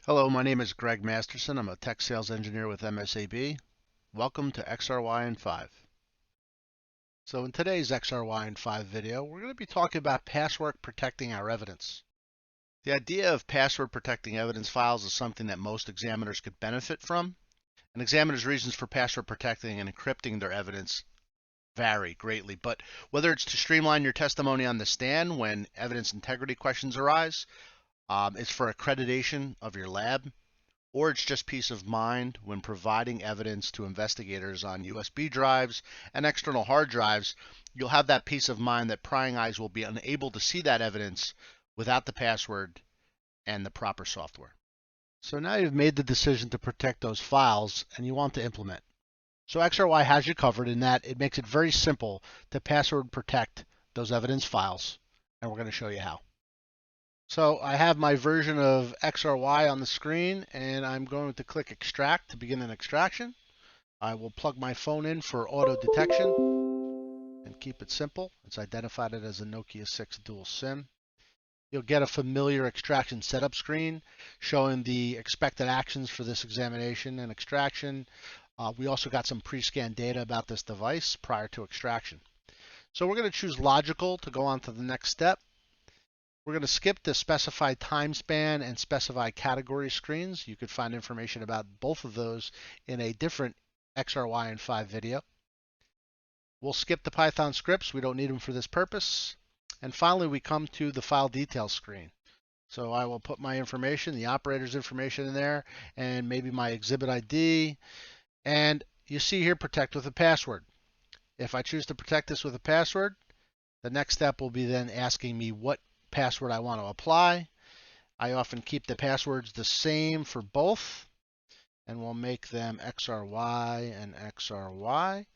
Hello, my name is Greg Masterson. I'm a tech sales engineer with MSAB. Welcome to XRY in 5. So in today's XRY in 5 video, we're going to be talking about password protecting our evidence. The idea of password protecting evidence files is something that most examiners could benefit from. And examiners' reasons for password protecting and encrypting their evidence vary greatly. But whether it's to streamline your testimony on the stand when evidence integrity questions arise, it's for accreditation of your lab, or it's just peace of mind when providing evidence to investigators on USB drives and external hard drives. You'll have that peace of mind that prying eyes will be unable to see that evidence without the password and the proper software. So now you've made the decision to protect those files and you want to implement. So XRY has you covered in that it makes it very simple to password protect those evidence files, and we're going to show you how. So I have my version of XRY on the screen, and I'm going to click extract to begin an extraction. I will plug my phone in for auto detection and keep it simple. It's identified it as a Nokia 6 dual SIM. You'll get a familiar extraction setup screen showing the expected actions for this examination and extraction. We also got some pre-scanned data about this device prior to extraction. So we're going to choose logical to go on to the next step. We're going to skip the specified time span and specified category screens. You could find information about both of those in a different XRY in 5 video. We'll skip the Python scripts. We don't need them for this purpose. And finally, we come to the file details screen. So I will put my information, the operator's information in there, and maybe my exhibit ID. And you see here, protect with a password. If I choose to protect this with a password, the next step will be then asking me what password I want to apply. I often keep the passwords the same for both, and we'll make them XRY and XRY.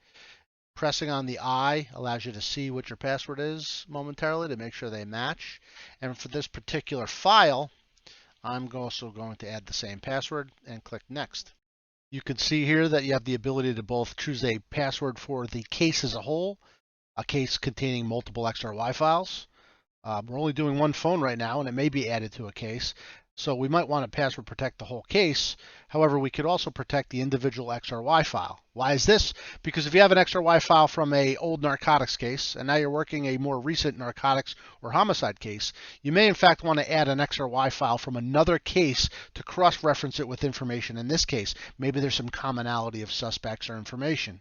Pressing on the I allows you to see what your password is momentarily to make sure they match. And for this particular file, I'm also going to add the same password and click Next. You can see here that you have the ability to both choose a password for the case as a whole, a case containing multiple XRY files. We're only doing one phone right now, and it may be added to a case. So we might want to password protect the whole case. However, we could also protect the individual XRY file. Why is this? Because if you have an XRY file from an old narcotics case, and now you're working a more recent narcotics or homicide case, you may in fact want to add an XRY file from another case to cross-reference it with information in this case. Maybe there's some commonality of suspects or information.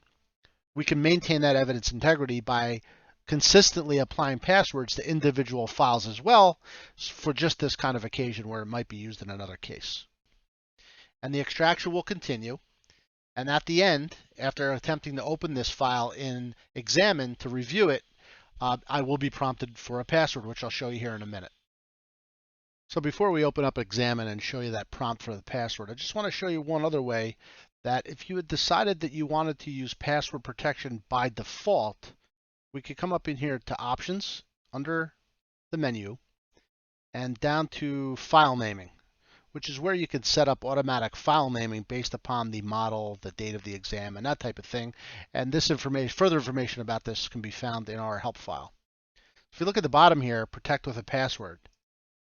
We can maintain that evidence integrity by consistently applying passwords to individual files as well for just this kind of occasion where it might be used in another case. And the extraction will continue. And at the end, after attempting to open this file in Examine to review it, I will be prompted for a password, which I'll show you here in a minute. So before we open up Examine and show you that prompt for the password, I just want to show you one other way that if you had decided that you wanted to use password protection by default, we could come up in here to Options under the menu and down to File Naming, which is where you can set up automatic file naming based upon the model, the date of the exam, and that type of thing. And this information, further information about this can be found in our help file. If you look at the bottom here, Protect with a Password,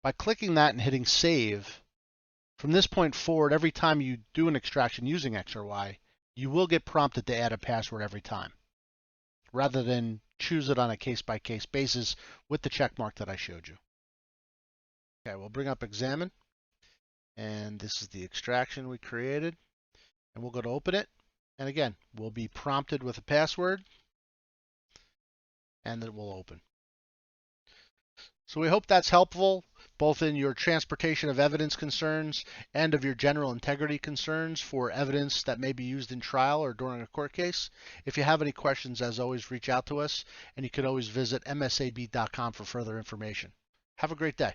by clicking that and hitting Save, from this point forward, every time you do an extraction using XRY, you will get prompted to add a password every time, rather than choose it on a case-by-case basis with the check mark that I showed you. Okay, we'll bring up Examine, and this is the extraction we created, and we'll go to open it, and again, we'll be prompted with a password, and it will open. So we hope that's helpful, both in your transportation of evidence concerns and of your general integrity concerns for evidence that may be used in trial or during a court case. If you have any questions, as always, reach out to us, and you can always visit msab.com for further information. Have a great day.